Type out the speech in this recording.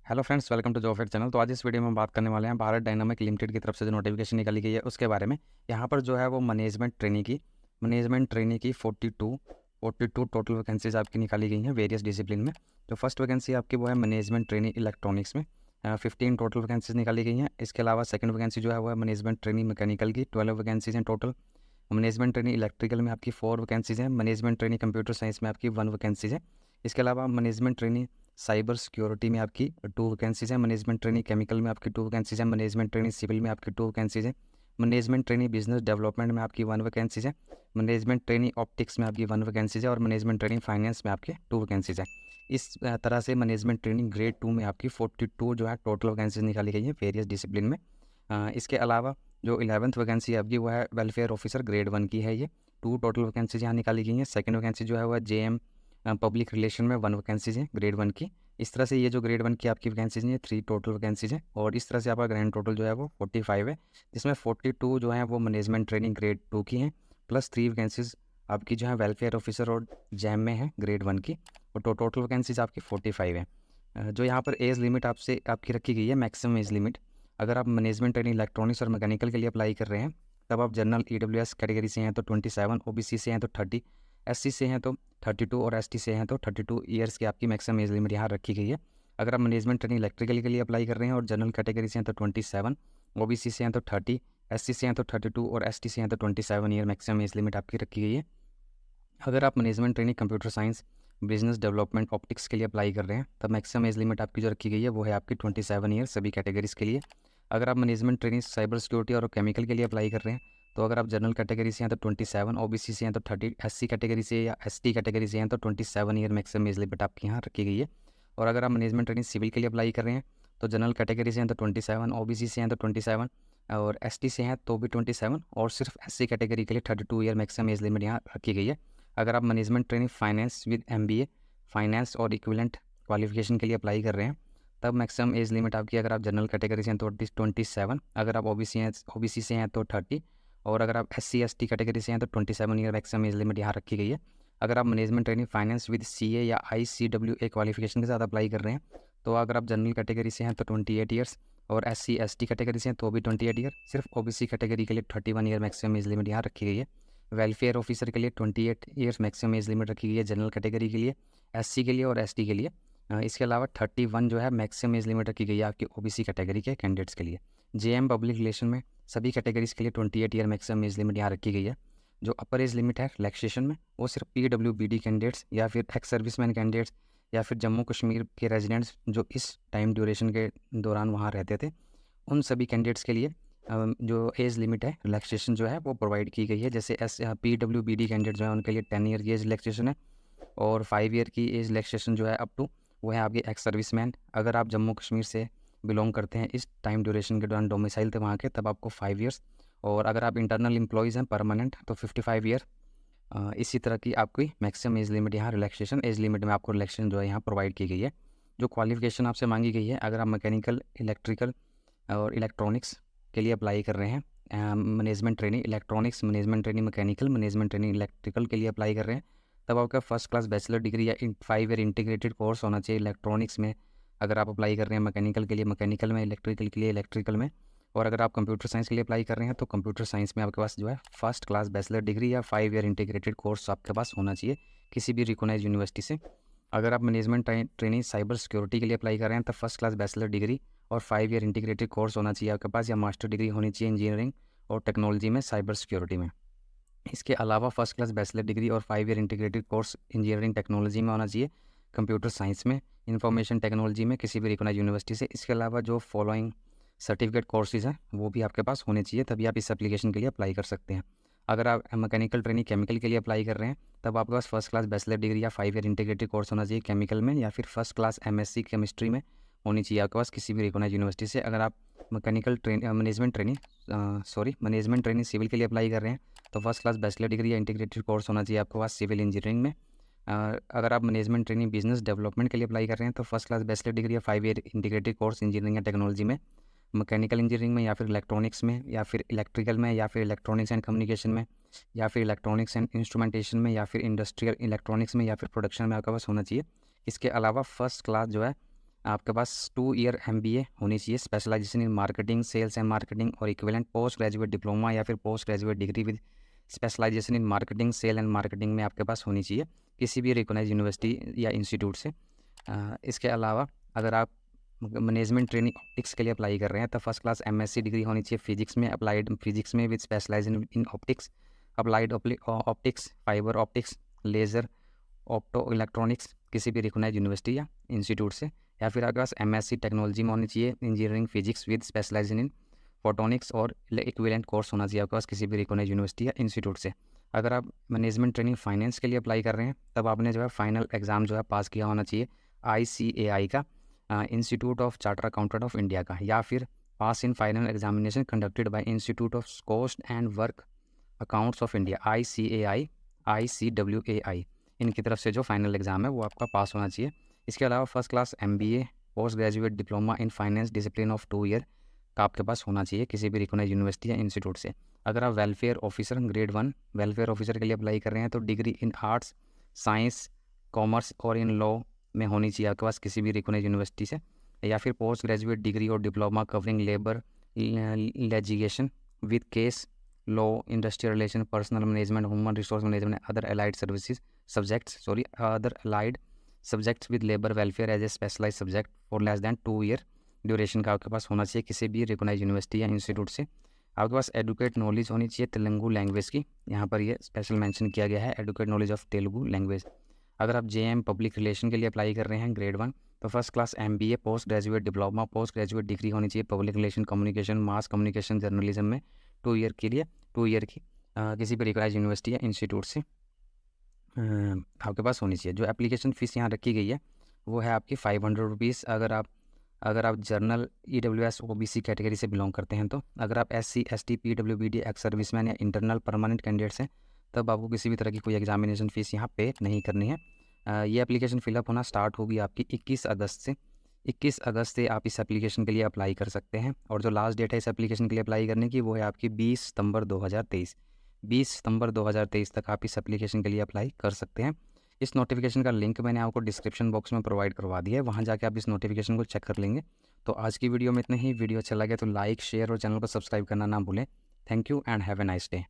Hello friends, welcome to job fair channel. तो आज इस वीडियो में हम बात करने वाले हैं भारत डायनामिक लिमिटेड की तरफ से जो नोटिफिकेशन निकाली गई है उसके बारे में। यहाँ पर जो है वो मैनेजमेंट ट्रेनी की 42 टोटल वैकेंसीज आपकी निकाली गई हैं वेरियस डिसिप्लिन में। जो फर्स्ट वैकेंसी आपकी वो है मैनेजमेंट ट्रेनी इलेक्ट्रॉनिक्स में, 15 टोटल वैकेंसीज निकाली गई हैं। इसके अलावा सेकंड वैकेंसी जो है वो है मैनेजमेंट ट्रेनी मैकेनिकल की 12 वैकेंसीज हैं टोटल। मैनेजमेंट ट्रेनी इलेक्ट्रिकल में आपकी 4 वैकेंसीज हैं। मैनेजमेंट ट्रेनी कंप्यूटर साइंस में आपकी 1 वैकेंसीज है। इसके अलावा मैनेजमेंट ट्रेनी साइबर सिक्योरिटी में आपकी 2 वैकेंसीज हैं। मैनेजमेंट ट्रेनी केमिकल में आपकी 2 वैकेंसीज हैं। मैनेजमेंट ट्रेनी सिविल में आपकी 2 वैकेंसीज हैं। मैनेजमेंट ट्रेनी बिजनेस डेवलपमेंट में आपकी 1 वैकेंसीज है। मैनेजमेंट ट्रेनी ऑप्टिक्स में आपकी 1 वैकेंसीज है और मैनेजमेंट ट्रेनी फाइनेंस में आपके 2 वैकेंसीज है। इस तरह से मैनेजमेंट ट्रेनिंग ग्रेड 2 में आपकी 42 जो है टोटल वैकेंसीज निकाली गई है वेरियस डिसिप्लिन में। इसके अलावा जो 11th वैकेंसी है आपकी वो है वेलफेयर ऑफिसर ग्रेड 1 की है। ये 2 टोटल वैकेंसीज यहाँ निकाली गई हैं। सेकंड वैकेंसी जो है वो JM पब्लिक रिलेशन में 1 वैकेंसीज है ग्रेड 1 की। इस तरह से ये जो ग्रेड 1 की आपकी वैकेंसीज हैं 3 टोटल वैकेंसीज हैं और इस तरह से आपका ग्रैंड टोटल जो है वो 45 है, जिसमें 42 जो है वो मैनेजमेंट ट्रेनिंग ग्रेड 2 की हैं, प्लस 3 वैकेंसीज आपकी जो है वेलफेयर ऑफिसर और जैम में है ग्रेड 1 की, और टोटल वैकेंसीज आपकी 45 है। जो यहाँ पर एज लिमिट आपसे आपकी रखी गई है मैक्सिमम एज लिमिट। अगर आप मैनेजमेंट ट्रेनिंग इलेक्ट्रॉनिक्स और मैकेनिकल के लिए अप्लाई कर रहे हैं तब आप जनरल EWS कैटेगरी से हैं तो 27, OBC से हैं तो 30, SC से हैं तो 32 और ST से हैं तो 32 ईयर्स की आपकी मैक्सिमम एज लिमिट यहाँ रखी गई है। अगर आप मैनेजमेंट ट्रेनिंग इलेक्ट्रिकल के लिए अप्लाई कर रहे हैं और जनरल कैटेगरी से हैं तो 27, OBC से हैं तो 30, SC से हैं तो 32 और ST से हैं तो 27 ईयर मैक्सिमम एज लिमिट आपकी रखी गई है। अगर आप management training computer science business development optics के लिए अप्लाई कर रहे हैं तब मैक्सिमम एज लिमिट आपकी जो रखी गई है वो है आपकी 27 ईयर सभी कैटेगरीज के लिए। अगर आप मैनेजमेंट ट्रेनिंग साइबर सिक्योरिटी और केमिकल के लिए अप्लाई कर रहे हैं तो अगर आप जनरल कैटेगरी से हैं तो 27, OBC से हैं तो 30, SC कैटेगरी से या ST कैटेगरी से हैं तो 27 ईयर मैक्सिमम एज लिमिट आपकी यहाँ रखी गई है। और अगर आप मैनेजमेंट ट्रेनिंग सिविल के लिए अप्लाई कर रहे हैं तो जनरल कैटेगरी से हैं तो 27, OBC से हैं तो 27 और ST से हैं तो भी 27 और सिर्फ SC कैटेगरी के लिए 32 ईयर मैक्सिमम एज लिमिट यहाँ रखी गई है। अगर आप management training finance with MBA finance और इक्विवेलेंट क्वालिफिकेशन के लिए अप्लाई कर रहे हैं तब मैक्सिमम एज लिमिट आपकी अगर आप जनरल कैटेगरी से हैं तो 27, अगर आप OBC से हैं तो 30 और अगर आप SC ST कैटेगरी से हैं तो 27 ईयर मैक्सिमम एज लिमिट यहाँ रखी गई है। अगर आप management training finance with CA या ICWA क्वालिफिकेशन के साथ अप्लाई कर रहे हैं तो अगर आप जनरल कैटेगरी से हैं तो 28 ईयर्स और SC ST कैटेगरी से हैं तो भी 28 ईयर, सिर्फ OBC कैटेगरी के लिए 31 ईयर मैक्सिमम एज लिमिट यहाँ रखी गई है। वेलफेयर ऑफिसर के लिए 28 ईयर्स मैक्सिमम एज लिमिट रखी गई है जनरल कैटेगरी के लिए, SC के लिए और ST के लिए। इसके अलावा 31 जो है मैक्सिमम एज लिमिट रखी गई है आपकी OBC कैटेगरी के कैंडिडेट्स के लिए। JM पब्लिक रिलेशन में सभी कैटेगरीज के लिए 28 ईयर मैक्सिमम एज लिमिट यहाँ रखी गई है। जो अपर एज लिमिट है रिलैक्सेशन में वो सिर्फ PWBD कैंडिडेट्स या फिर एक्स सर्विसमैन कैंडिडेट्स या फिर जम्मू कश्मीर के रेजिडेंट्स जो इस टाइम ड्यूरेशन के दौरान वहाँ रहते थे उन सभी कैंडिडेट्स के लिए जो एज लिमिट है रिलैक्सेशन जो है वो प्रोवाइड की गई है। जैसे PWBD कैंडिडेट जो है उनके लिए 10 ईयर की एज रिलैक्सेशन है और 5 ईयर की एज रिलैक्सेशन जो है अप टू वो है आपके एक्स सर्विसमैन। अगर आप जम्मू कश्मीर से बिलोंग करते हैं इस टाइम ड्यूरेशन के दौरान डोमिसाइल थे वहाँ के तब आपको 5 ईयर्स, और अगर आप इंटरनल एम्प्लॉयज़ हैं परमानेंट तो 55 ईयर। इसी तरह की आपकी मैक्सिमम एज लिमिट यहाँ रिलैक्सेशन एज लिमिट में आपको रिलैक्सेशन जो है यहाँ प्रोवाइड की गई है। जो क्वालिफिकेशन आपसे मांगी गई है अगर आप मैकेनिकल इलेक्ट्रिकल और इलेक्ट्रॉनिक्स के लिए अप्लाई कर रहे हैं, management training electronics, management training mechanical, management training electrical के लिए अप्लाई कर रहे हैं तब आपका फर्स्ट क्लास बैचलर डिग्री या 5 ईयर इंटीग्रेटेड कोर्स होना चाहिए इलेक्ट्रॉनिक्स में। अगर आप अप्लाई कर रहे हैं मैकेनिकल के लिए मैकेनिकल में, इलेक्ट्रिकल के लिए इलेक्ट्रिकल में, और अगर आप कंप्यूटर साइंस के लिए अप्लाई कर रहे हैं तो कंप्यूटर साइंस में आपके पास जो है फर्स्ट क्लास बैचलर डिग्री या 5 ईयर इंटीग्रेटेड कोर्स आपके पास होना चाहिए किसी भी रिकॉग्नाइज यूनिवर्सिटी से। अगर आप मैनेजमेंट ट्रेनिंग साइबर सिक्योरिटी के लिए अप्लाई कर रहे हैं तो फर्स्ट क्लास बैचलर डिग्री और 5 ईयर इंटीग्रेटेड कोर्स होना चाहिए आपके पास, या मास्टर डिग्री होनी चाहिए इंजीनियरिंग और टेक्नोलॉजी में साइबर सिक्योरिटी में। इसके अलावा फर्स्ट क्लास बैचलर डिग्री और 5 year integrated course engineering technology में होना चाहिए, कंप्यूटर साइंस में, इंफॉर्मेशन टेक्नोलॉजी में किसी भी रिकॉग्नाइज यूनिवर्सिटी से। इसके अलावा जो फॉलोइंग सर्टिफिकेट कोर्सेज हैं वो भी आपके पास होने चाहिए तभी आप इस एप्लीकेशन के लिए अप्लाई कर सकते हैं। अगर आप मैकेनिकल ट्रेनिंग केमिकल के लिए अप्लाई कर रहे हैं तब आपके पास फर्स्ट क्लास बैचलर डिग्री या 5 ईयर इंटीग्रेटेड कोर्स होना चाहिए केमिकल में, या फिर फर्स्ट क्लास MSc केमिस्ट्री में होनी चाहिए आपके पास किसी भी रिकॉग्नाइज यूनिवर्सिटी से। अगर आप मैनेजमेंट ट्रेनिंग सिविल के लिए अप्लाई कर रहे हैं तो फर्स्ट क्लास बैचलर डिग्री या इंटीग्रेटेड कोर्स होना चाहिए आपके पास सिविल इंजीनियरिंग में। अगर आप मैनेजमेंट ट्रेनिंग बिजनेस डेवलपमेंट के लिए अप्लाई कर रहे हैं तो फर्स्ट क्लास बैचलर डिग्री या 5 ईयर इंटीग्रेटेड कोर्स इंजीनियरिंग या टेक्नोलॉजी में, मैकेनिकल इंजीनियरिंग में, या फिर इलेक्ट्रॉनिक्स में, या फिर इलेक्ट्रिकल में, या फिर इलेक्ट्रॉनिक्स एंड कम्युनिकेशन में, या फिर इलेक्ट्रॉनिक्स एंड इंस्ट्रूमेंटेशन में, या फिर इंडस्ट्रियल इलेक्ट्रॉनिक्स में, या फिर प्रोडक्शन में आपके पास होना चाहिए। इसके अलावा फर्स्ट क्लास जो है आपके पास 2 ईयर MBA होनी चाहिए, specialisation in marketing, sales and marketing और इक्विवेलेंट पोस्ट ग्रेजुएट डिप्लोमा या फिर post graduate degree with specialisation in marketing, sale and marketing में आपके पास होनी चाहिए किसी भी रिकॉग्नाइज यूनिवर्सिटी या इंस्टीट्यूट से। इसके अलावा अगर आप मैनेजमेंट ट्रेनिंग ऑप्टिक्स के लिए अप्लाई कर रहे हैं तो फर्स्ट क्लास MSc डिग्री होनी चाहिए फिजिक्स में, अप्लाइड फिजिक्स में with specialisation in optics, applied optics, fibre optics, laser, opto electronics किसी भी रिकॉग्नाइज यूनिवर्सिटी या इंस्टीट्यूट से। या फिर आपके पास MSc टेक्नोलॉजी में होनी चाहिए engineering physics with specialisation in photonics और इक्विवेलेंट कोर्स होना चाहिए आपके पास किसी भी रिकॉग्नाइज यूनिवर्सिटी या इंस्टीट्यूट से। अगर आप मैनेजमेंट ट्रेनिंग फाइनेंस के लिए अप्लाई कर रहे हैं तब आपने जो है फाइनल एग्ज़ाम जो है पास किया होना चाहिए ICAI का, institute of charter accountant of India का, या फिर pass in final examination conducted by institute of cost and work accounts of India ICAI, ICWAI, इनकी तरफ से जो फाइनल एग्ज़ाम है वो आपका पास होना चाहिए। इसके अलावा first class MBA post graduate diploma in finance discipline of 2 year का आपके पास होना चाहिए किसी भी रिकॉग्नाइज यूनिवर्सिटी या इंस्टीट्यूट से। अगर आप welfare officer grade 1 welfare officer के लिए अप्लाई कर रहे हैं तो degree in arts, science, commerce और इन लॉ में होनी चाहिए आपके पास किसी भी रिकॉग्नाइज यूनिवर्सिटी से। या फिर पोस्ट ग्रेजुएट डिग्री और diploma covering labour legislation with case law, industrial relation, personal management, human resource management, other allied services subjects other allied subjects with labour welfare as a specialise subject for less than 2 year duration का आपके पास होना चाहिए किसी भी recognise university या institute से। आपके पास educate knowledge होनी चाहिए तेलुगु लैंग्वेज की, यहाँ पर ये स्पेशल मेंशन किया गया है adequate knowledge of Telugu language. अगर आप JM पब्लिक रिलेशन के लिए अप्लाई कर रहे हैं ग्रेड 1 तो first class MBA post graduate diploma post graduate degree होनी चाहिए public relation communication mass communication journalism में 2 ईयर के लिए 2 ईयर की किसी भी रिकॉग्नाइज यूनिवर्सिटी या इंस्टीट्यूट से आपके पास होनी चाहिए। जो एप्लीकेशन फ़ीस यहाँ रखी गई है वो है आपकी 500 रुपीज़ अगर आप जर्नल EWS OBC कैटेगरी से बिलोंग करते हैं तो। अगर आप SC ST PWBD ex serviceman या इंटरनल परमानेंट कैंडिडेट्स हैं तब आपको किसी भी तरह की कोई एग्जामिनेशन फ़ीस यहाँ पे नहीं करनी है। ये एप्लीकेशन फ़िलअप होना स्टार्ट होगी आपकी 21 अगस्त से। 21 अगस्त से आप इस एप्लीकेशन के लिए अप्लाई कर सकते हैं और जो लास्ट डेट है इस एप्लीकेशन के लिए अप्लाई करने की वो है आपकी 20 सितंबर 2023। 20 सितंबर 2023 तक आप इस एप्लीकेशन के लिए अप्लाई कर सकते हैं। इस नोटिफिकेशन का लिंक मैंने आपको डिस्क्रिप्शन बॉक्स में प्रोवाइड करवा दिया है, वहाँ जाके आप इस नोटिफिकेशन को चेक कर लेंगे। तो आज की वीडियो में इतना ही। वीडियो अच्छा लगे तो लाइक शेयर और चैनल को सब्सक्राइब करना ना भूलें। Thank you and have a nice day.